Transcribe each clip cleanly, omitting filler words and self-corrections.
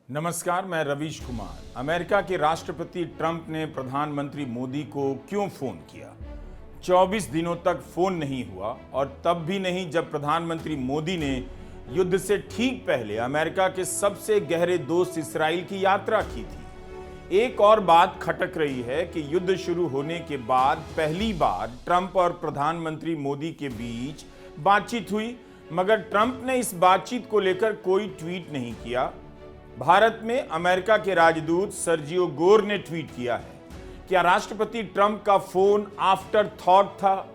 नमस्कार, मैं रवीश कुमार। अमेरिका के राष्ट्रपति ट्रंप ने प्रधानमंत्री मोदी को क्यों फोन किया? 24 दिनों तक फोन नहीं हुआ और तब भी नहीं जब प्रधानमंत्री मोदी ने युद्ध से ठीक पहले अमेरिका के सबसे गहरे दोस्त इसराइल की यात्रा की थी। एक और बात खटक रही है कि युद्ध शुरू होने के बाद पहली बार ट्रंप और प्रधानमंत्री मोदी के बीच बातचीत हुई, मगर ट्रंप ने इस बातचीत को लेकर कोई ट्वीट नहीं किया। भारत में अमेरिका के राजदूत सर्जियो गोर ने ट्वीट किया है, क्या राष्ट्रपति ट्रंप का फोन आफ्टर थॉट था?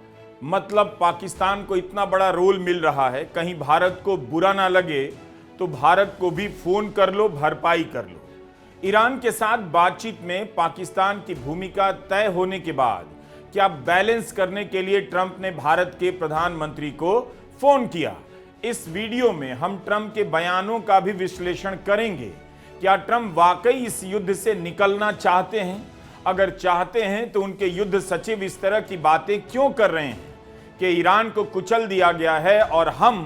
मतलब पाकिस्तान को इतना बड़ा रोल मिल रहा है, कहीं भारत को बुरा ना लगे तो भारत को भी फोन कर लो, भरपाई कर लो। ईरान के साथ बातचीत में पाकिस्तान की भूमिका तय होने के बाद क्या बैलेंस करने के लिए ट्रंप ने भारत के प्रधानमंत्री को फोन किया? इस वीडियो में हम ट्रंप के बयानों का भी विश्लेषण करेंगे। क्या ट्रंप वाकई इस युद्ध से निकलना चाहते हैं? अगर चाहते हैं तो उनके युद्ध सचिव इस तरह की बातें क्यों कर रहे हैं कि ईरान को कुचल दिया गया है और हम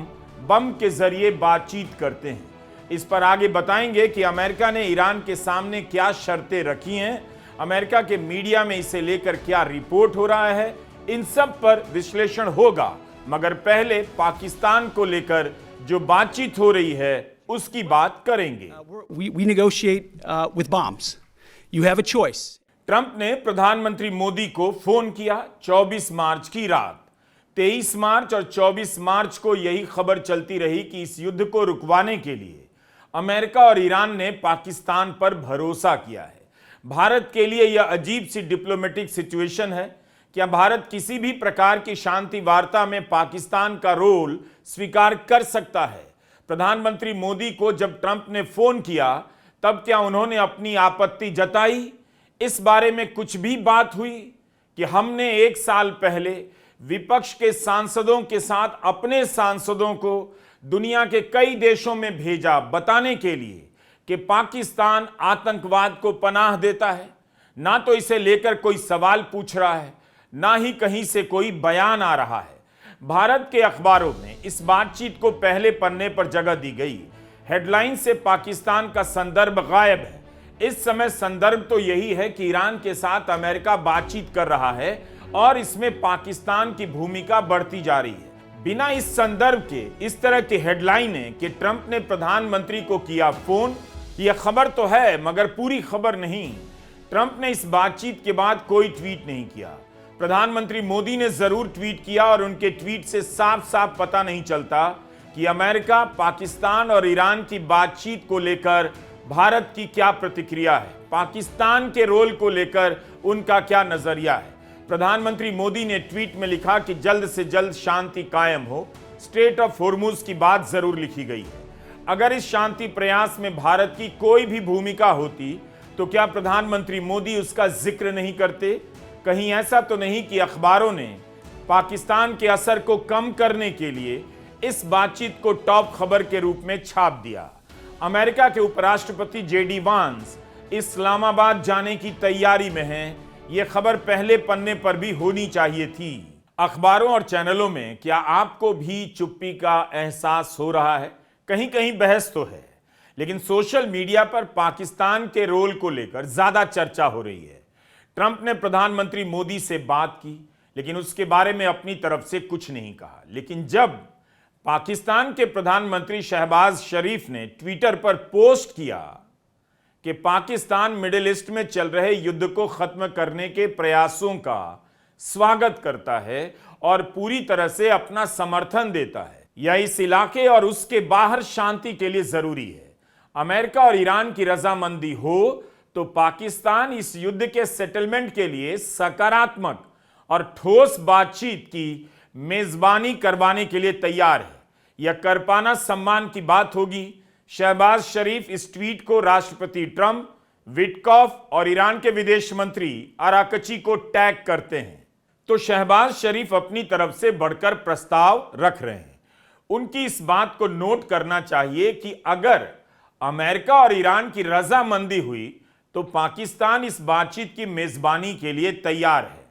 बम के जरिए बातचीत करते हैं? इस पर आगे बताएंगे कि अमेरिका ने ईरान के सामने क्या शर्तें रखी हैं, अमेरिका के मीडिया में इसे लेकर क्या रिपोर्ट हो रहा है, इन सब पर विश्लेषण होगा। मगर पहले पाकिस्तान को लेकर जो बातचीत हो रही है उसकी बात करेंगे। We negotiate with bombs. You have a choice. Trump ने प्रधानमंत्री मोदी को फोन किया 24 मार्च की रात। 23 मार्च और 24 मार्च को यही खबर चलती रही कि इस युद्ध को रुकवाने के लिए अमेरिका और ईरान ने पाकिस्तान पर भरोसा किया है। भारत के लिए यह अजीब सी डिप्लोमेटिक सिचुएशन है। क्या भारत किसी भी प्रकार की शांति वार्ता में पाकिस्तान का रोल स्वीकार कर सकता है? प्रधानमंत्री मोदी को जब ट्रंप ने फोन किया तब क्या उन्होंने अपनी आपत्ति जताई? इस बारे में कुछ भी बात हुई कि हमने एक साल पहले विपक्ष के सांसदों के साथ अपने सांसदों को दुनिया के कई देशों में भेजा बताने के लिए कि पाकिस्तान आतंकवाद को पनाह देता है। ना तो इसे लेकर कोई सवाल पूछ रहा है, ना ही कहीं से कोई बयान आ रहा है। भारत के अखबारों में इस बातचीत को पहले पन्ने पर जगह दी गई। हेडलाइन से पाकिस्तान का संदर्भ गायब है। इस समय संदर्भ तो यही है कि ईरान के साथ अमेरिका बातचीत कर रहा है और इसमें पाकिस्तान की भूमिका बढ़ती जा रही है। बिना इस संदर्भ के इस तरह की हेडलाइनें कि ट्रंप ने प्रधानमंत्री को किया फोन, यह खबर तो है मगर पूरी खबर नहीं। ट्रंप ने इस बातचीत के बाद कोई ट्वीट नहीं किया। प्रधानमंत्री मोदी ने जरूर ट्वीट किया और उनके ट्वीट से साफ साफ पता नहीं चलता कि अमेरिका, पाकिस्तान और ईरान की बातचीत को लेकर भारत की क्या प्रतिक्रिया है, पाकिस्तान के रोल को लेकर उनका क्या नजरिया है। प्रधानमंत्री मोदी ने ट्वीट में लिखा कि जल्द से जल्द शांति कायम हो। स्ट्रेट ऑफ होर्मुज की बात जरूर लिखी गई है। अगर इस शांति प्रयास में भारत की कोई भी भूमिका होती तो क्या प्रधानमंत्री मोदी उसका जिक्र नहीं करते? कहीं ऐसा तो नहीं कि अखबारों ने पाकिस्तान के असर को कम करने के लिए इस बातचीत को टॉप खबर के रूप में छाप दिया? अमेरिका के उपराष्ट्रपति जेडी वांस इस्लामाबाद जाने की तैयारी में हैं। यह खबर पहले पन्ने पर भी होनी चाहिए थी। अखबारों और चैनलों में क्या आपको भी चुप्पी का एहसास हो रहा है? कहीं कहीं बहस तो है, लेकिन सोशल मीडिया पर पाकिस्तान के रोल को लेकर ज्यादा चर्चा हो रही है। ट्रंप ने प्रधानमंत्री मोदी से बात की, लेकिन उसके बारे में अपनी तरफ से कुछ नहीं कहा। लेकिन जब पाकिस्तान के प्रधानमंत्री शहबाज शरीफ ने ट्विटर पर पोस्ट किया कि पाकिस्तान मिडिल ईस्ट में चल रहे युद्ध को खत्म करने के प्रयासों का स्वागत करता है और पूरी तरह से अपना समर्थन देता है, यह इस इलाके और उसके बाहर शांति के लिए जरूरी है, अमेरिका और ईरान की रजामंदी हो तो पाकिस्तान इस युद्ध के सेटलमेंट के लिए सकारात्मक और ठोस बातचीत की मेजबानी करवाने के लिए तैयार है। यह कर पाना सम्मान की बात होगी। शहबाज शरीफ इस ट्वीट को राष्ट्रपति ट्रंप, विटकॉफ और ईरान के विदेश मंत्री अराकची को टैग करते हैं, तो शहबाज शरीफ अपनी तरफ से बढ़कर प्रस्ताव रख रहे हैं। उनकी इस बात को नोट करना चाहिए कि अगर अमेरिका और ईरान की रजामंदी हुई तो पाकिस्तान इस बातचीत की मेजबानी के लिए तैयार है।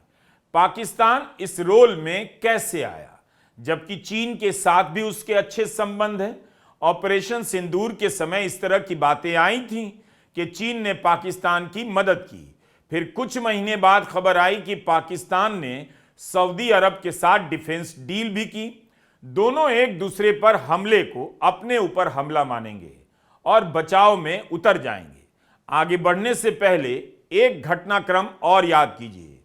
पाकिस्तान इस रोल में कैसे आया, जबकि चीन के साथ भी उसके अच्छे संबंध हैं ऑपरेशन सिंदूर के समय इस तरह की बातें आई थीं कि चीन ने पाकिस्तान की मदद की। फिर कुछ महीने बाद खबर आई कि पाकिस्तान ने सऊदी अरब के साथ डिफेंस डील भी की। दोनों एक दूसरे पर हमले को अपने ऊपर हमला मानेंगे और बचाव में उतर जाएंगे। आगे बढ़ने से पहले एक घटनाक्रम और याद कीजिए।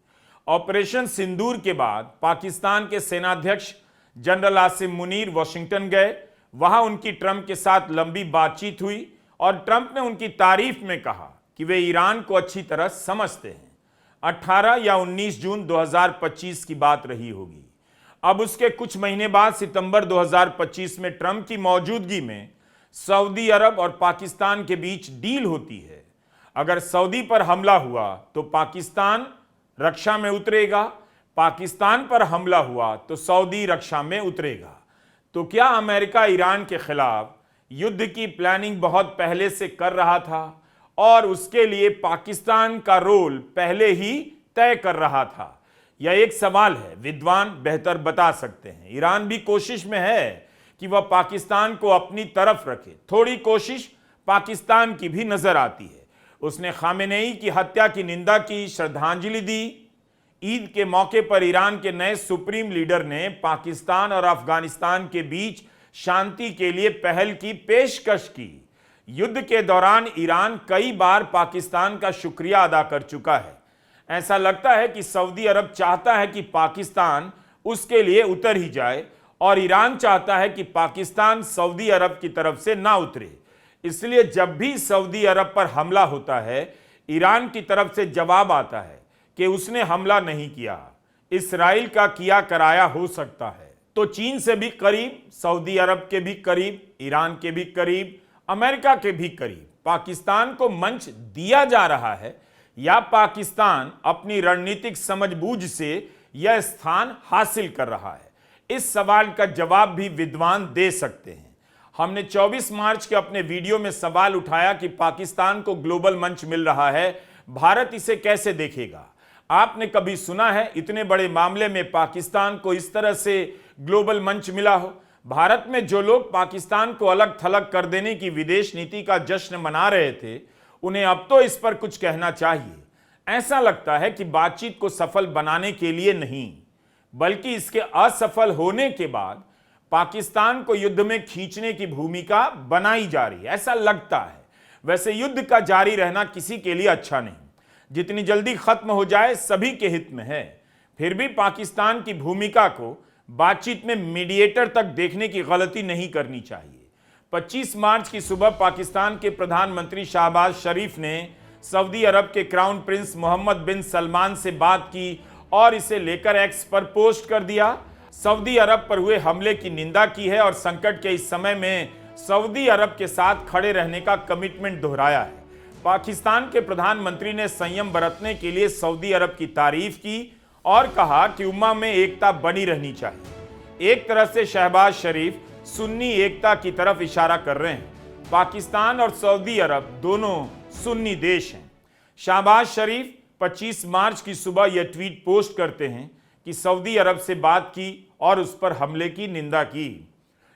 ऑपरेशन सिंदूर के बाद पाकिस्तान के सेनाध्यक्ष जनरल आसिम मुनीर वॉशिंगटन गए। वहां उनकी ट्रंप के साथ लंबी बातचीत हुई और ट्रंप ने उनकी तारीफ में कहा कि वे ईरान को अच्छी तरह समझते हैं। 18 या 19 जून 2025 की बात रही होगी। अब उसके कुछ महीने बाद सितंबर 2025 में ट्रंप की मौजूदगी में सऊदी अरब और पाकिस्तान के बीच डील होती है। अगर सऊदी पर हमला हुआ तो पाकिस्तान रक्षा में उतरेगा, पाकिस्तान पर हमला हुआ तो सऊदी रक्षा में उतरेगा। तो क्या अमेरिका ईरान के खिलाफ युद्ध की प्लानिंग बहुत पहले से कर रहा था और उसके लिए पाकिस्तान का रोल पहले ही तय कर रहा था? यह एक सवाल है, विद्वान बेहतर बता सकते हैं। ईरान भी कोशिश में है कि वह पाकिस्तान को अपनी तरफ रखे। थोड़ी कोशिश पाकिस्तान की भी नजर आती है। उसने खामेनेई की हत्या की निंदा की, श्रद्धांजलि दी। ईद के मौके पर ईरान के नए सुप्रीम लीडर ने पाकिस्तान और अफगानिस्तान के बीच शांति के लिए पहल की पेशकश की। युद्ध के दौरान ईरान कई बार पाकिस्तान का शुक्रिया अदा कर चुका है। ऐसा लगता है कि सऊदी अरब चाहता है कि पाकिस्तान उसके लिए उतर ही जाए और ईरान चाहता है कि पाकिस्तान सऊदी अरब की तरफ से ना उतरे। इसलिए जब भी सऊदी अरब पर हमला होता है, ईरान की तरफ से जवाब आता है कि उसने हमला नहीं किया, इस्राइल का किया कराया हो सकता है। तो चीन से भी करीब, सऊदी अरब के भी करीब, ईरान के भी करीब, अमेरिका के भी करीब पाकिस्तान को मंच दिया जा रहा है या पाकिस्तान अपनी रणनीतिक समझबूझ से यह स्थान हासिल कर रहा है? इस सवाल का जवाब भी विद्वान दे सकते हैं। हमने 24 मार्च के अपने वीडियो में सवाल उठाया कि पाकिस्तान को ग्लोबल मंच मिल रहा है, भारत इसे कैसे देखेगा? आपने कभी सुना है इतने बड़े मामले में पाकिस्तान को इस तरह से ग्लोबल मंच मिला हो? भारत में जो लोग पाकिस्तान को अलग थलग कर देने की विदेश नीति का जश्न मना रहे थे, उन्हें अब तो इस पर कुछ कहना चाहिए। ऐसा लगता है कि बातचीत को सफल बनाने के लिए नहीं, बल्कि इसके असफल होने के बाद पाकिस्तान को युद्ध में खींचने की भूमिका बनाई जा रही है, ऐसा लगता है। वैसे युद्ध का जारी रहना किसी के लिए अच्छा नहीं, जितनी जल्दी खत्म हो जाए सभी के हित में है। फिर भी पाकिस्तान की भूमिका को बातचीत में मीडिएटर तक देखने की गलती नहीं करनी चाहिए। 25 मार्च की सुबह पाकिस्तान के प्रधानमंत्री शहबाज शरीफ ने सऊदी अरब के क्राउन प्रिंस मोहम्मद बिन सलमान से बात की और इसे लेकर एक्स पर पोस्ट कर दिया। सऊदी अरब पर हुए हमले की निंदा की है और संकट के इस समय में सऊदी अरब के साथ खड़े रहने का कमिटमेंट दोहराया है। पाकिस्तान के प्रधानमंत्री ने संयम बरतने के लिए सऊदी अरब की तारीफ की और कहा कि उम्मा में एकता बनी रहनी चाहिए। एक तरह से शहबाज शरीफ सुन्नी एकता की तरफ इशारा कर रहे हैं। पाकिस्तान और सऊदी अरब दोनों सुन्नी देश हैं। शहबाज शरीफ 25 मार्च की सुबह यह ट्वीट पोस्ट करते हैं कि सऊदी अरब से बात की और उस पर हमले की निंदा की।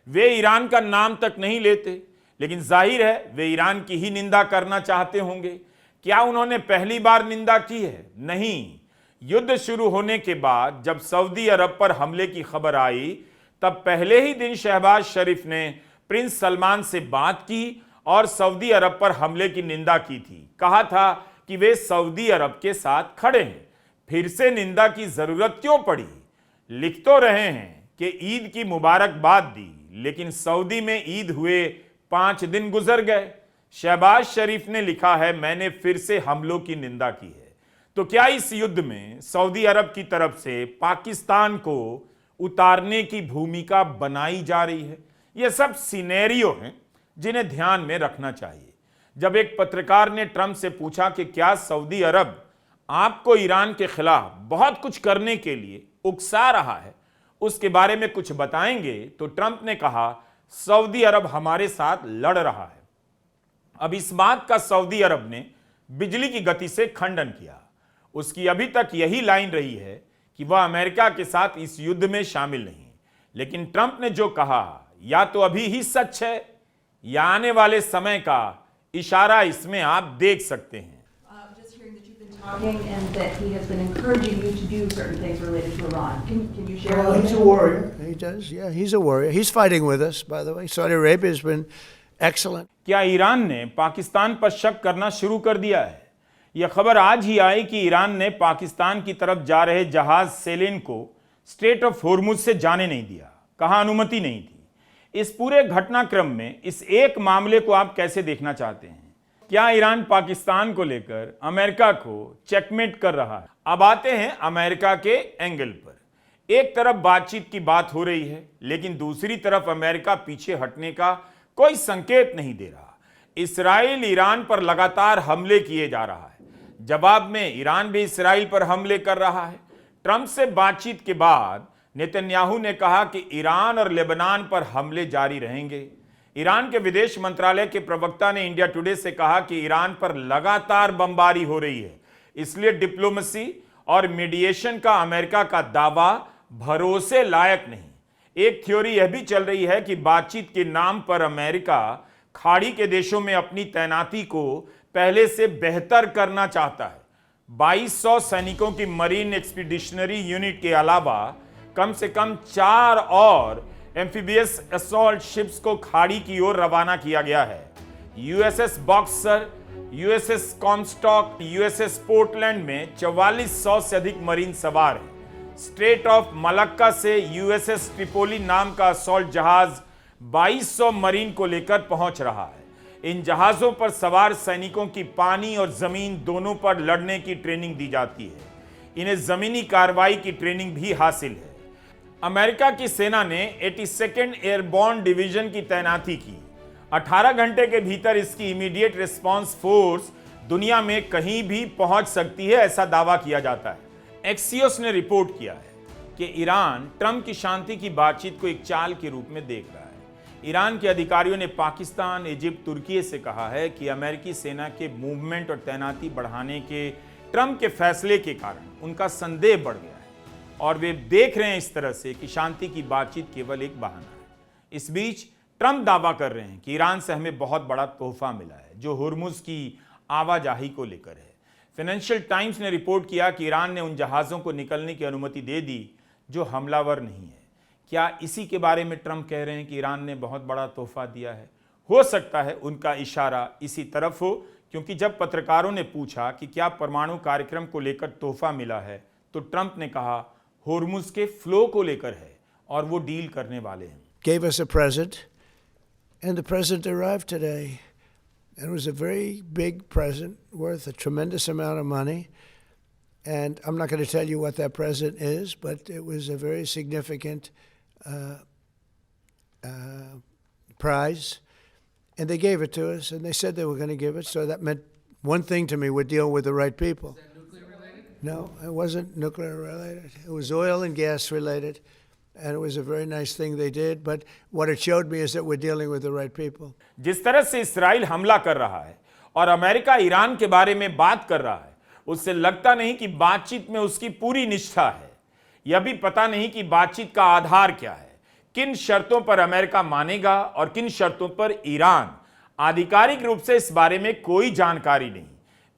वे ईरान का नाम तक नहीं लेते, लेकिन जाहिर है वे ईरान की ही निंदा करना चाहते होंगे। क्या उन्होंने पहली बार निंदा की है? नहीं। युद्ध शुरू होने के बाद जब सऊदी अरब पर हमले की खबर आई, तब पहले ही दिन शहबाज शरीफ ने प्रिंस सलमान से बात की और सऊदी अरब पर हमले की निंदा की थी। कहा था कि वे सऊदी अरब के साथ खड़े हैं। फिर से निंदा की जरूरत क्यों पड़ी? लिख तो रहे हैं कि ईद की मुबारकबाद दी, लेकिन सऊदी में ईद हुए 5 दिन गुजर गए। शहबाज शरीफ ने लिखा है, मैंने फिर से हमलों की निंदा की है। तो क्या इस युद्ध में सऊदी अरब की तरफ से पाकिस्तान को उतारने की भूमिका बनाई जा रही है? यह सब सिनेरियो हैं जिन्हें ध्यान में रखना चाहिए। जब एक पत्रकार ने ट्रंप से पूछा कि क्या सऊदी अरब आपको ईरान के खिलाफ बहुत कुछ करने के लिए उकसा रहा है, उसके बारे में कुछ बताएंगे, तो ट्रंप ने कहा, सऊदी अरब हमारे साथ लड़ रहा है। अब इस बात का सऊदी अरब ने बिजली की गति से खंडन किया। उसकी अभी तक यही लाइन रही है कि वह अमेरिका के साथ इस युद्ध में शामिल नहीं। लेकिन ट्रंप ने जो कहा या तो अभी ही सच है या आने वाले समय का इशारा इसमें आप देख सकते हैं। Just hearing that you've been talking and that he has been encouraging you to do certain things related to Iran. Can you share? Well, he's a warrior. He does. Yeah, he's a warrior. He's fighting with us, by the way. Saudi Arabia has been excellent. क्या Iran ने पाकिस्तान पर शक करना शुरू कर दिया है? यह खबर आज ही आई कि ईरान ने पाकिस्तान की तरफ जा रहे जहाज सेलेन को स्ट्रेट ऑफ होर्मुज से जाने नहीं दिया, कहा अनुमति नहीं थी। इस पूरे घटनाक्रम में इस एक मामले को आप कैसे देखना चाहते हैं? क्या ईरान पाकिस्तान को लेकर अमेरिका को चेकमेट कर रहा है? अब आते हैं अमेरिका के एंगल पर। एक तरफ बातचीत की बात हो रही है, लेकिन दूसरी तरफ अमेरिका पीछे हटने का कोई संकेत नहीं दे रहा। इस्राइल ईरान पर लगातार हमले किए जा रहा है, जवाब में ईरान भी इस्राइल पर हमले कर रहा है। ट्रंप से बातचीत के बाद नेतन्याहू ने कहा कि ईरान और लेबनान पर हमले जारी रहेंगे। ईरान के विदेश मंत्रालय के प्रवक्ता ने इंडिया टुडे से कहा कि ईरान पर लगातार बमबारी हो रही है, इसलिए डिप्लोमेसी और मीडिएशन का अमेरिका का दावा भरोसे लायक नहीं। एक थ्योरी यह भी चल रही है कि बातचीत के नाम पर अमेरिका खाड़ी के देशों में अपनी तैनाती को पहले से बेहतर करना चाहता है। 2200 सैनिकों की मरीन एक्सपीडिशनरी यूनिट के अलावा कम से कम 4 और एम्फीबियस असॉल्ट शिप्स को खाड़ी की ओर रवाना किया गया है। USS Boxer, USS Comstock, USS Portland में 4400 से अधिक मरीन सवार हैं। स्ट्रेट ऑफ मलक्का से यूएसएस ट्रिपोली नाम का असॉल्ट जहाज 2200 मरीन को लेकर पहुंच रहा है। इन जहाजों पर सवार सैनिकों की पानी और जमीन दोनों पर लड़ने की ट्रेनिंग दी जाती है। इन्हें जमीनी कार्रवाई की ट्रेनिंग भी हासिल है। अमेरिका की सेना ने 82nd एयरबोर्न डिवीजन की तैनाती की। 18 घंटे के भीतर इसकी इमीडिएट रिस्पांस फोर्स दुनिया में कहीं भी पहुंच सकती है, ऐसा दावा किया जाता है। एक्सियोस ने रिपोर्ट किया है कि ईरान ट्रंप की शांति की बातचीत को एक चाल के रूप में देख रहा है। ईरान के अधिकारियों ने पाकिस्तान, इजिप्ट, तुर्की से कहा है कि अमेरिकी सेना के मूवमेंट और तैनाती बढ़ाने के ट्रंप के फैसले के कारण उनका संदेह बढ़ गया है और वे देख रहे हैं इस तरह से कि शांति की बातचीत केवल एक बहाना है। इस बीच ट्रंप दावा कर रहे हैं कि ईरान से हमें बहुत बड़ा तोहफा मिला है, जो हुर्मुज की आवाजाही को लेकर है। फाइनेंशियल टाइम्स ने रिपोर्ट किया कि ईरान ने उन जहाज़ों को निकलने की अनुमति दे दी जो हमलावर नहीं है। क्या इसी के बारे में ट्रंप कह रहे हैं कि ईरान ने बहुत बड़ा तोहफा दिया है? हो सकता है उनका इशारा इसी तरफ हो, क्योंकि जब पत्रकारों ने पूछा कि क्या परमाणु कार्यक्रम को लेकर तोहफा मिला है, तो ट्रंप ने कहा होर्मुज के फ्लो को लेकर है और वो डील करने वाले हैं। Gave us a present, and the present arrived today. And it was a very big present worth a tremendous amount of money. And I'm not going to tell you what that present is, but it was a very significant prize. And they gave it to us, and they said they were going to give it. So that meant one thing to me: we're dealing with the right people. Is that nuclear related? No, it wasn't nuclear related. It was oil and gas related. And it was a very nice thing they did, but what it showed me is that we're dealing with the right people. जिस तरह से Israel हमला कर रहा है और America Iran के बारे में बात कर रहा है, उससे लगता नहीं कि बातचीत में उसकी पूरी निष्ठा है। यह भी पता नहीं कि बातचीत का आधार क्या है, किन शर्तों पर अमेरिका मानेगा और किन शर्तों पर ईरान। आधिकारिक रूप से इस बारे में कोई जानकारी नहीं।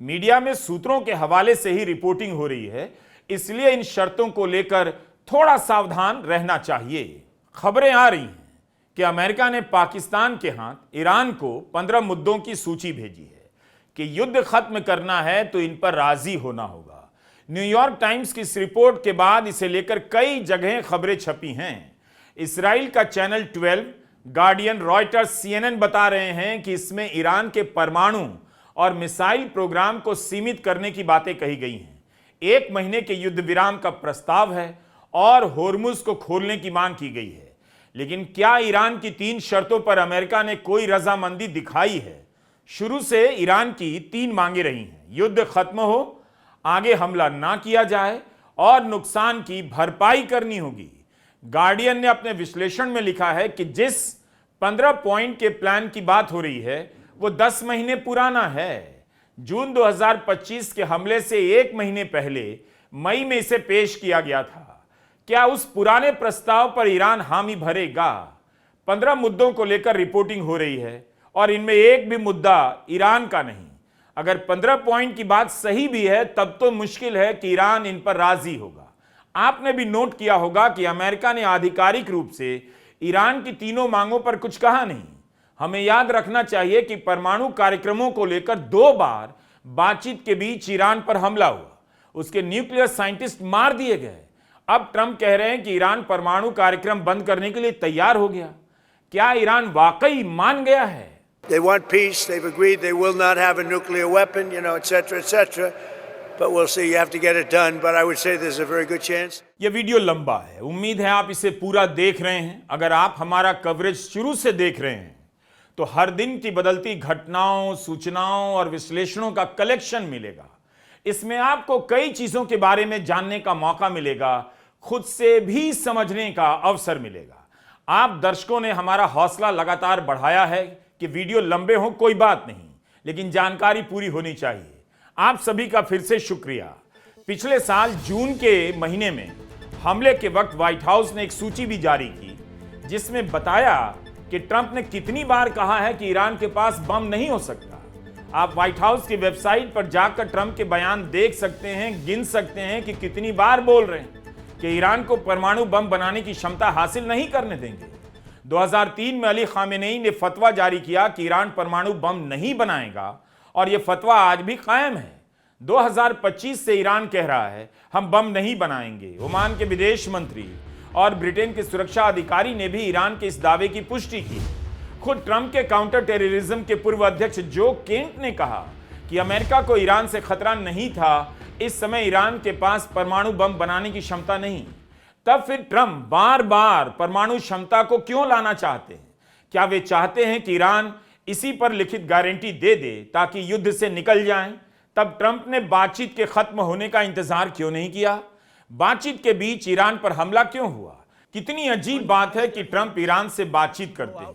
मीडिया में सूत्रों के हवाले से ही रिपोर्टिंग हो रही है, इसलिए इन शर्तों को लेकर थोड़ा सावधान रहना चाहिए। खबरें आ रही हैं कि अमेरिका ने पाकिस्तान के हाथ ईरान को 15 मुद्दों की सूची भेजी है कि युद्ध खत्म करना है तो इन पर राजी होना होगा। न्यूयॉर्क टाइम्स की इस रिपोर्ट के बाद इसे लेकर कई जगह खबरें छपी हैं। इस्राइल का चैनल 12, गार्डियन, रॉयटर्स, CNN बता रहे हैं कि इसमें ईरान के परमाणु और मिसाइल प्रोग्राम को सीमित करने की बातें कही गई हैं। 1 महीने के युद्ध विराम का प्रस्ताव है और होर्मुज को खोलने की मांग की गई है। लेकिन क्या ईरान की 3 शर्तों पर अमेरिका ने कोई रजामंदी दिखाई है? शुरू से ईरान की 3 मांगे रही हैं: युद्ध खत्म हो, आगे हमला ना किया जाए और नुकसान की भरपाई करनी होगी। गार्डियन ने अपने विश्लेषण में लिखा है कि जिस 15 पॉइंट के प्लान की बात हो रही है वो 10 महीने पुराना है। जून 2025 के हमले से 1 महीने पहले मई में इसे पेश किया गया था। क्या उस पुराने प्रस्ताव पर ईरान हामी भरेगा? 15 मुद्दों को लेकर रिपोर्टिंग हो रही है और इनमें एक भी मुद्दा ईरान का नहीं। अगर 15 पॉइंट की बात सही भी है तब तो मुश्किल है कि ईरान इन पर राजी होगा। आपने भी नोट किया होगा कि अमेरिका ने आधिकारिक रूप से ईरान की तीनों मांगों पर कुछ कहा नहीं। हमें याद रखना चाहिए कि परमाणु कार्यक्रमों को लेकर 2 बार बातचीत के बीच ईरान पर हमला हुआ, उसके न्यूक्लियर साइंटिस्ट मार दिए गए। अब ट्रंप कह रहे हैं कि ईरान परमाणु कार्यक्रम बंद करने के लिए तैयार हो गया। क्या ईरान वाकई मान गया है? They want peace. They've agreed they will not have a nuclear weapon, et cetera, et cetera. But we'll see. You have to get it done. But I would say there's a very good chance. यह video लंबा है, उम्मीद है आप इसे पूरा देख रहे हैं। अगर आप हमारा कवरेज शुरू से देख रहे हैं तो हर दिन की बदलती घटनाओं, सूचनाओं और विश्लेषणों का कलेक्शन मिलेगा। इसमें आपको कई चीजों के बारे में जानने का मौका मिलेगा, खुद से भी समझने का अवसर मिलेगा। आप दर्शकों ने हमारा हौसला लगातार बढ़ाया है कि वीडियो लंबे हों कोई बात नहीं, लेकिन जानकारी पूरी होनी चाहिए। आप सभी का फिर से शुक्रिया। पिछले साल जून के महीने में हमले के वक्त व्हाइट हाउस ने एक सूची भी जारी की जिसमें बताया कि ट्रंप ने कितनी बार कहा है कि ईरान के पास बम नहीं हो सकता। आप व्हाइट हाउस की वेबसाइट पर जाकर ट्रंप के बयान देख सकते हैं, गिन सकते हैं कि कितनी बार बोल रहे हैं कि ईरान को परमाणु बम बनाने की क्षमता हासिल नहीं करने देंगे। 2003 में अली खामेनेई ने फतवा जारी किया कि ईरान परमाणु बम नहीं बनाएगा और यह फतवा आज भी कायम है। 2025 से ईरान कह रहा है हम बम नहीं बनाएंगे। ओमान के विदेश मंत्री और ब्रिटेन के सुरक्षा अधिकारी ने भी ईरान के इस दावे की पुष्टि की। खुद ट्रंप के काउंटर टेररिज्म के पूर्व अध्यक्ष जो केंट ने कहा कि अमेरिका को ईरान से खतरा नहीं था, इस समय ईरान के पास परमाणु बम बनाने की क्षमता नहीं। तब फिर ट्रंप बार बार परमाणु क्षमता को क्यों लाना चाहते हैं? क्या वे चाहते हैं कि ईरान इसी पर लिखित गारंटी दे दे ताकि युद्ध से निकल जाएं? तब ट्रंप ने बातचीत के खत्म होने का इंतजार क्यों नहीं किया? बातचीत के बीच ईरान पर हमला क्यों हुआ? कितनी अजीब बात है कि ट्रंप ईरान से बातचीत करते हैं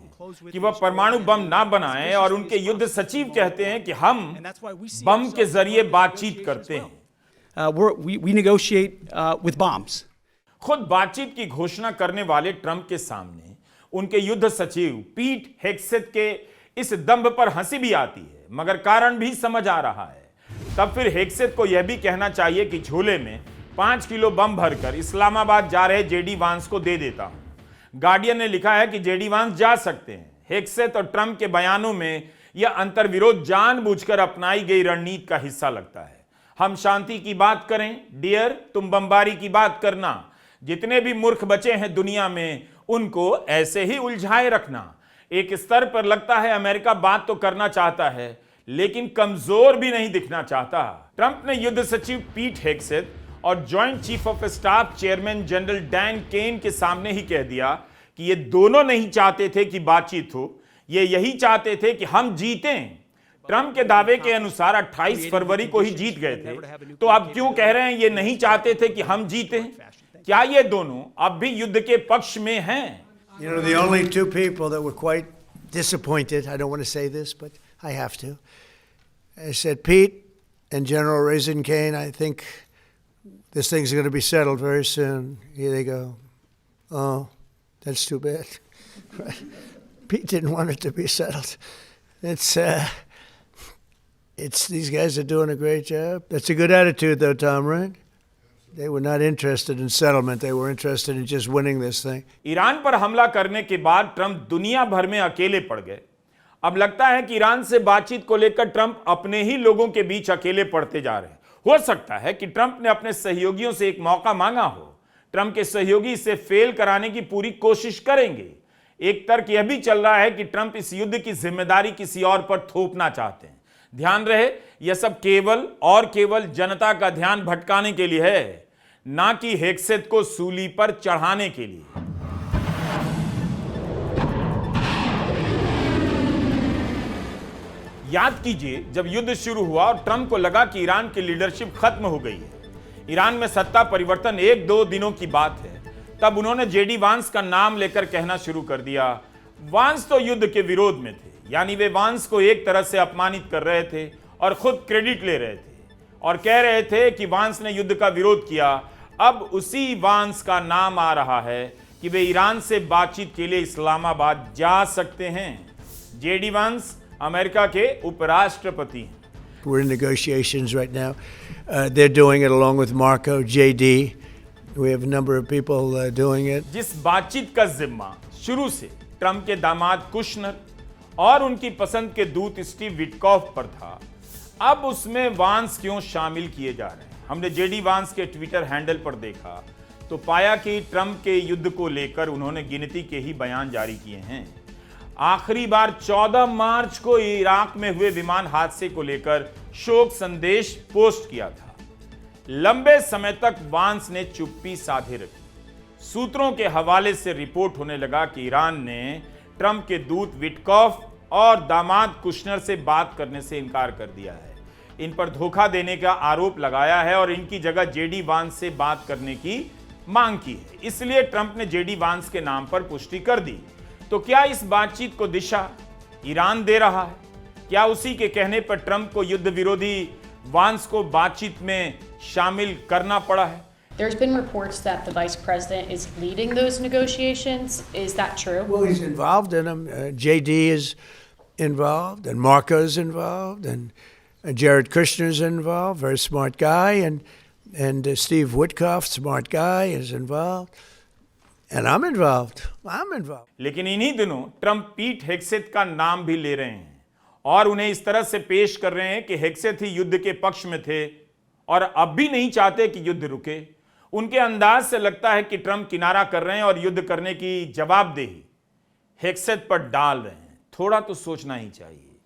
कि वह परमाणु बम ना बनाए और उनके युद्ध सचिव कहते हैं कि हम बम के जरिए बातचीत करते हैं। We negotiate with bombs. खुद बातचीत की घोषणा करने वाले ट्रंप के सामने उनके युद्ध सचिव पीट हेग्सेथ के इस दंभ पर हंसी भी आती है, मगर कारण भी समझ आ रहा है। तब फिर हेग्सेथ को यह भी कहना चाहिए कि झोले में 5 किलो बम भरकर इस्लामाबाद जा रहे जेडी वांस को दे देता हूं। गार्डियन ने लिखा है कि जेडी वांस जा सकते हैं। हेग्सेथ और ट्रंप के बयानों में यह अंतर्विरोध जानबूझकर अपनाई गई रणनीति का हिस्सा लगता है। हम शांति की बात करें, डियर, तुम बमबारी की बात करना। जितने भी मूर्ख बचे हैं दुनिया में उनको ऐसे ही उलझाए रखना। एक स्तर पर लगता है अमेरिका बात तो करना चाहता है लेकिन कमजोर भी नहीं दिखना चाहता। ट्रंप ने युद्ध सचिव पीट हेग्सेथ और joint chief of staff chairman general Dan Caine के सामने ही कह दिया कि ये दोनों नहीं चाहते थे कि बातचीत हो, ये यही चाहते थे कि हम जीतें। ट्रंप के दावे के अनुसार 28 फरवरी को ही जीत गए थे, तो अब क्यों कह रहे हैं ये नहीं चाहते थे कि हम जीतें? क्या ये दोनों अब भी युद्ध के पक्ष में हैं? You know, the only two people that were quite disappointed, I don't want to say this, but I have to. I said, Pete and General Raisin Kane, I think this thing's going to be settled very soon. Here they go. Oh, that's too bad. Pete didn't want it to be settled. It's these guys are doing a great job. That's a good attitude, though, Tom, right? They were not interested in settlement. They were interested in just winning this thing. Iran पर हमला करने के बाद Trump दुनिया भर में अकेले पड़ गए। अब लगता है कि ईरान से बातचीत को लेकर ट्रंप अपने ही लोगों के बीच अकेले पड़ते जा रहे हैं। हो सकता है कि ट्रंप ने अपने सहयोगियों से एक मौका मांगा हो। ट्रंप के सहयोगी इसे फेल कराने की पूरी कोशिश करेंगे। एक तर्क यह भी चल रहा है कि ट्रंप इस युद्ध की जिम्मेदारी किसी और पर थोपना चाहते हैं। ध्यान रहे, यह सब केवल और केवल जनता का ध्यान भटकाने के लिए है, ना कि हेग्सेथ को सूली पर चढ़ाने के लिए। याद कीजिए, जब युद्ध शुरू हुआ और ट्रंप को लगा कि ईरान की लीडरशिप खत्म हो गई है, ईरान में सत्ता परिवर्तन 1-2 दिनों की बात है, तब उन्होंने जेडी वांस का नाम लेकर कहना शुरू कर दिया। वांस तो युद्ध के विरोध में थे, यानी वे वांस को एक तरह से अपमानित कर रहे थे और खुद क्रेडिट ले रहे थे और कह रहे थे कि वांस ने युद्ध का विरोध किया। अब उसी वांस का नाम आ रहा है कि वे ईरान से बातचीत के लिए इस्लामाबाद जा सकते हैं। जेडी वांस अमेरिका के उपराष्ट्रपति हैं। We're in negotiations right now. They're doing it along with Marco, JD. We have a number of people doing it. जिस बातचीत का जिम्मा शुरू से ट्रंप के दामाद कुशनर और उनकी पसंद के दूत स्टीव विटकॉफ पर था, अब उसमें वांस क्यों शामिल किए जा रहे हैं? हमने जेडी वांस के ट्विटर हैंडल पर देखा तो पाया कि ट्रंप के युद्ध को लेकर उन्होंने गिनती के ही बयान जारी किए हैं। आखिरी बार 14 मार्च को इराक में हुए विमान हादसे को लेकर शोक संदेश पोस्ट किया था। लंबे समय तक वांस ने चुप्पी साधे रखी। सूत्रों के हवाले से रिपोर्ट होने लगा कि ईरान ने ट्रंप के दूत विटकॉफ और दामाद कुशनर से बात करने से इनकार कर दिया है। इन पर धोखा देने का आरोप लगाया है और इनकी जगह जेडी वांस से बात करने की मांग की है। इसलिए ट्रंप ने जेडी वांस के नाम पर पुष्टि कर दी। तो क्या इस बातचीत को दिशा ईरान दे रहा है? क्या उसी के कहने पर ट्रंप को युद्ध विरोधी वांस को बातचीत में शामिल करना पड़ा है? There's been reports that the vice president is leading those negotiations. Is that true? Well, he's involved in them. JD is involved, and Marco is involved, and Jared Kushner is involved, very smart guy, and Steve Witkoff, smart guy, is involved. And I'm involved. I'm involved. लेकिन इन्हीं दिनों Trump पीट हेग्सेथ का नाम भी ले रहे हैं और उन्हें इस तरह से पेश कर रहे हैं कि हेग्सेथ ही युद्ध के पक्ष में थे और अब भी नहीं चाहते कि युद्ध रुके। उनके अंदाज से लगता है कि ट्रंप किनारा कर रहे हैं और युद्ध करने की जवाबदेही हेग्सेथ पर डाल रहे हैं। थोड़ा तो सोचना ही चाहिए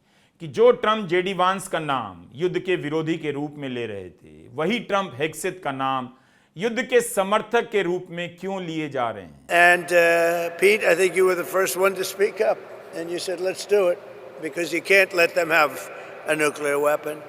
कि जो ट्रंप जेडी वांस का नाम युद्ध के विरोधी के रूप में ले रहे थे, वही ट्रंप हेग्सेथ का नाम युद्ध के समर्थक के रूप में क्यों लिए जा रहे हैं? And Pete, I think you were the first one to speak up, and you said, "Let's do it," because you can't let them have a nuclear weapon.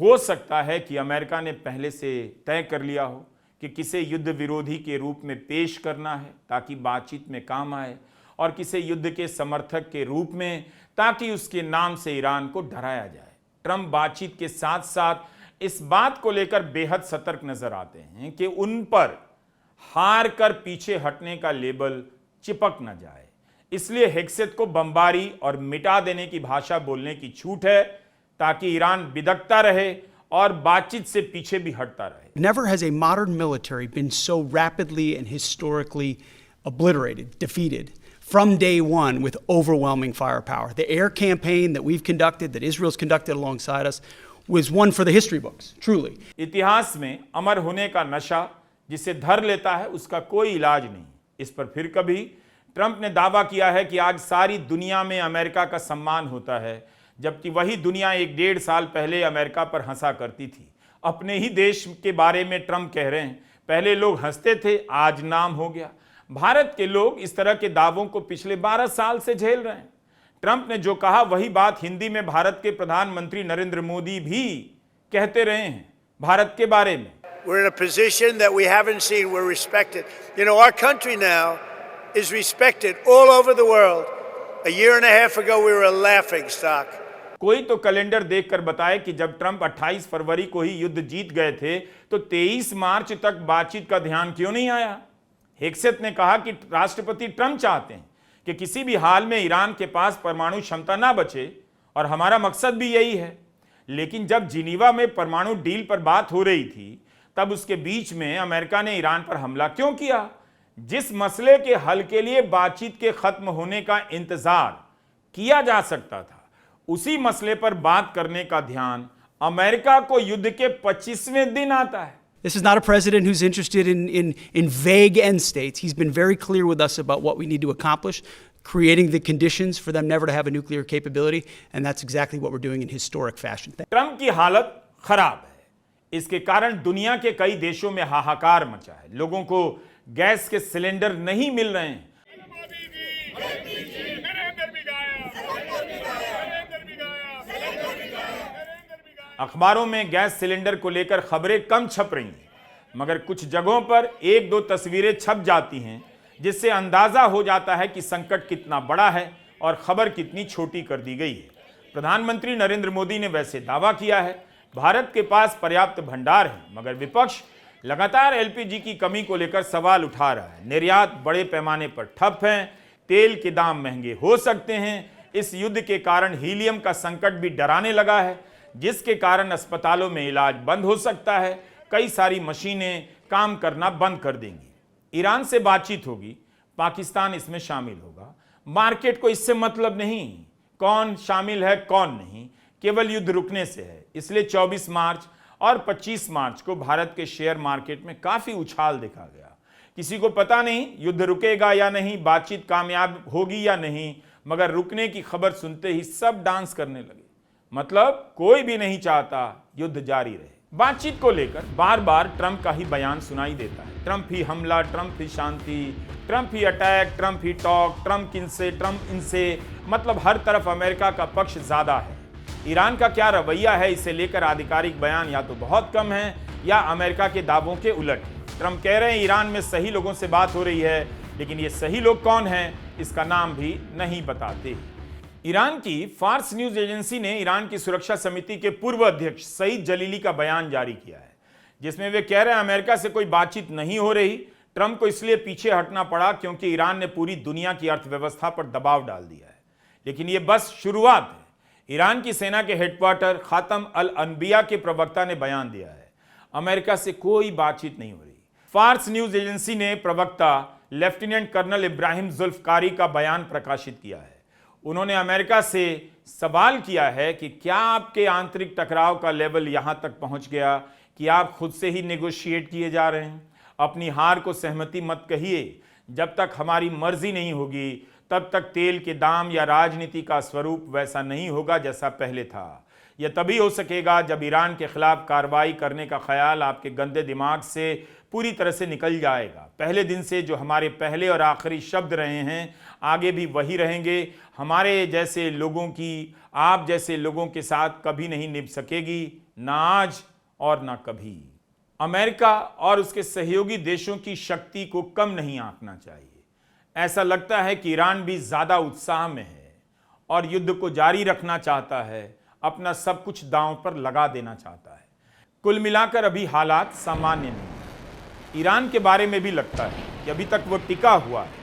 हो सकता है कि अमेरिका ने पहले से तय कर लिया हो कि किसे युद्ध विरोधी के रूप में पेश करना है ताकि बातचीत में काम आए और किसे युद्ध के समर्थक के रूप में ताकि उसके नाम से ईरान को डराया जाए। ट्रंप बातचीत के साथ साथ इस बात को लेकर बेहद सतर्क नजर आते हैं कि उन पर हार कर पीछे हटने का लेबल चिपक न जाए। इसलिए हेग्सेथ को बमबारी और मिटा देने की भाषा बोलने की छूट है ताकि ईरान बिदकता रहे और बातचीत से पीछे भी हटता रहे। Never has a modern military been so rapidly and historically obliterated, defeated, from day one with overwhelming firepower. The air campaign that we've conducted, that Israel's conducted alongside us, was one for the history books, truly. इतिहास में अमर होने का नशा जिसे धर लेता है उसका कोई इलाज नहीं। इस पर फिर कभी ट्रंप ने दावा किया है कि आज सारी दुनिया में अमेरिका का सम्मान होता है, जबकि वही दुनिया 1-1.5 साल पहले अमेरिका पर हंसा करती थी। अपने ही देश के बारे में ट्रंप कह रहे हैं, पहले लोग हंसते थे, आज नाम हो गया। भारत के लोग इस तरह के दावों को पिछले 12 साल से झेल रहे हैं। ट्रंप ने जो कहा वही बात हिंदी में भारत के प्रधानमंत्री नरेंद्र मोदी भी कहते रहे हैं भारत के बारे में। We're in a position that we haven't seen. We're respected. You know, our country now is respected all over the world. A year and a half ago, we were a laughing stock. कोई तो calendar देखकर बताए कि जब Trump 28 फरवरी को ही युद्ध जीत गए थे तो 23 मार्च तक बातचीत का ध्यान क्यों नहीं आया? हेग्सेथ ने कहा कि राष्ट्रपति ट्रंप चाहते हैं कि किसी भी हाल में ईरान के पास परमाणु क्षमता ना बचे और हमारा मकसद भी यही है। लेकिन जब जिनीवा में परमाणु डील पर बात हो रही थी तब उसके बीच में अमेरिका ने ईरान पर हमला क्यों किया? जिस मसले के हल के लिए बातचीत के खत्म होने का इंतजार किया जा सकता था, उसी मसले पर बात करने का ध्यान अमेरिका को युद्ध के 25वें दिन आता है। This is not a president who's interested in vague end states. He's been very clear with us about what we need to accomplish, creating the conditions for them never to have a nuclear capability, and that's exactly what we're doing in historic fashion. Trump की हालत खराब है। इसके कारण दुनिया के कई देशों में हाहाकार मचा है। लोगों को गैस के सिलेंडर नहीं मिल रहे हैं। अखबारों में गैस सिलेंडर को लेकर खबरें कम छप रही हैं, मगर कुछ जगहों पर 1-2 तस्वीरें छप जाती हैं जिससे अंदाजा हो जाता है कि संकट कितना बड़ा है और खबर कितनी छोटी कर दी गई है। प्रधानमंत्री नरेंद्र मोदी ने वैसे दावा किया है भारत के पास पर्याप्त भंडार है, मगर विपक्ष लगातार एलपीजी की कमी को लेकर सवाल उठा रहा है। निर्यात बड़े पैमाने पर ठप है, तेल के दाम महंगे हो सकते हैं, इस युद्ध के कारण हीलियम का संकट भी डराने लगा है, जिसके कारण अस्पतालों में इलाज बंद हो सकता है, कई सारी मशीनें काम करना बंद कर देंगी। ईरान से बातचीत होगी, पाकिस्तान इसमें शामिल होगा। मार्केट को इससे मतलब नहीं कौन शामिल है कौन नहीं, केवल युद्ध रुकने से है। इसलिए 24 मार्च और 25 मार्च को भारत के शेयर मार्केट में काफी उछाल देखा गया। किसी को पता नहीं युद्ध रुकेगा या नहीं, बातचीत कामयाब होगी या नहीं, मगर रुकने की खबर सुनते ही सब डांस करने लगे। मतलब कोई भी नहीं चाहता युद्ध जारी रहे। बातचीत को लेकर बार बार ट्रंप का ही बयान सुनाई देता है। ट्रंप ही हमला, ट्रंप ही शांति, ट्रंप ही अटैक, ट्रंप ही टॉक, ट्रंप इनसे, ट्रंप इनसे, मतलब हर तरफ अमेरिका का पक्ष ज्यादा है। ईरान का क्या रवैया है, इसे लेकर आधिकारिक बयान या तो बहुत कम है या अमेरिका के दावों के उलट है। ट्रंप कह रहे हैं ईरान में सही लोगों से बात हो रही है, लेकिन ये सही लोग कौन हैं इसका नाम भी नहीं बताते। ईरान की फार्स न्यूज एजेंसी ने ईरान की सुरक्षा समिति के पूर्व अध्यक्ष सईद जलीली का बयान जारी किया है, जिसमें वे कह रहे हैं अमेरिका से कोई बातचीत नहीं हो रही। ट्रंप को इसलिए पीछे हटना पड़ा क्योंकि ईरान ने पूरी दुनिया की अर्थव्यवस्था पर दबाव डाल दिया है। लेकिन यह बस शुरुआत है। ईरान की सेना के हेडक्वार्टर खातम अल अनबिया के प्रवक्ता ने बयान दिया है, अमेरिका से कोई बातचीत नहीं हो रही। फार्स न्यूज एजेंसी ने प्रवक्ता लेफ्टिनेंट कर्नल इब्राहिम जुल्फकारी का बयान प्रकाशित किया है। उन्होंने अमेरिका से सवाल किया है कि क्या आपके आंतरिक टकराव का लेवल यहां तक पहुंच गया कि आप खुद से ही नेगोशिएट किए जा रहे हैं। अपनी हार को सहमति मत कहिए, जब तक हमारी मर्जी नहीं होगी तब तक तेल के दाम या राजनीति का स्वरूप वैसा नहीं होगा जैसा पहले था। यह तभी हो सकेगा जब ईरान के खिलाफ कार्रवाई करने का ख्याल आपके गंदे दिमाग से पूरी तरह से निकल जाएगा। पहले दिन से जो हमारे पहले और आखिरी शब्द रहे हैं आगे भी वही रहेंगे। हमारे जैसे लोगों की आप जैसे लोगों के साथ कभी नहीं निभ सकेगी, ना आज और ना कभी। अमेरिका और उसके सहयोगी देशों की शक्ति को कम नहीं आंकना चाहिए। ऐसा लगता है कि ईरान भी ज्यादा उत्साह में है और युद्ध को जारी रखना चाहता है, अपना सब कुछ दांव पर लगा देना चाहता है। कुल मिलाकर अभी हालात सामान्य नहीं। ईरान के बारे में भी लगता है कि अभी तक वो टिका हुआ है,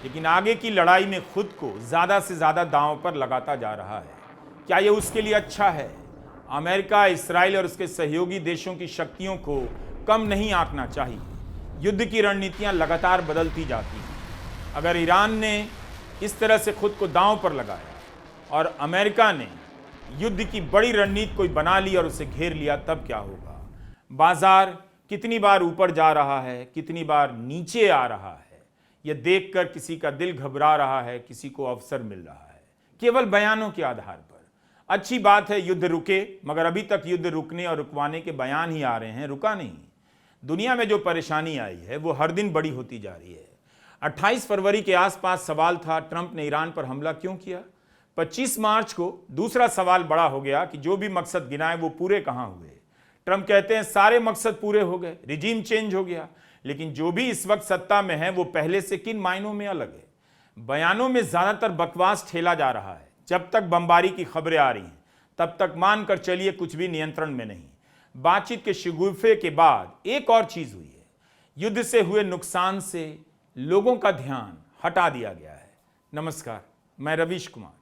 लेकिन आगे की लड़ाई में खुद को ज्यादा से ज्यादा दांव पर लगाता जा रहा है। क्या ये उसके लिए अच्छा है? अमेरिका, इस्राइल और उसके सहयोगी देशों की शक्तियों को कम नहीं आंकना चाहिए। युद्ध की रणनीतियां लगातार बदलती जाती हैं। अगर ईरान ने इस तरह से खुद को दांव पर लगाया और अमेरिका ने युद्ध की बड़ी रणनीति कोई बना ली और उसे घेर लिया, तब क्या होगा? बाजार कितनी बार ऊपर जा रहा है, कितनी बार नीचे आ रहा है, यह देखकर किसी का दिल घबरा रहा है, किसी को अवसर मिल रहा है, केवल बयानों के आधार पर। अच्छी बात है युद्ध रुके, मगर अभी तक युद्ध रुकने और रुकवाने के बयान ही आ रहे हैं, रुका नहीं। दुनिया में जो परेशानी आई है वो हर दिन बड़ी होती जा रही है। 28 फरवरी के आसपास सवाल था ट्रंप ने ईरान पर हमला क्यों किया। 25 मार्च को दूसरा सवाल बड़ा हो गया कि जो भी मकसद गिनाए वो पूरे कहां हुए। ट्रंप कहते हैं सारे मकसद पूरे हो गए, रिजीम चेंज हो गया, लेकिन जो भी इस वक्त सत्ता में है वो पहले से किन मायनों में अलग है। बयानों में ज्यादातर बकवास ठेला जा रहा है। जब तक बमबारी की खबरें आ रही हैं तब तक मानकर चलिए कुछ भी नियंत्रण में नहीं। बातचीत के शगुफे के बाद एक और चीज हुई है, युद्ध से हुए नुकसान से लोगों का ध्यान हटा दिया गया है। नमस्कार, मैं रवीश कुमार।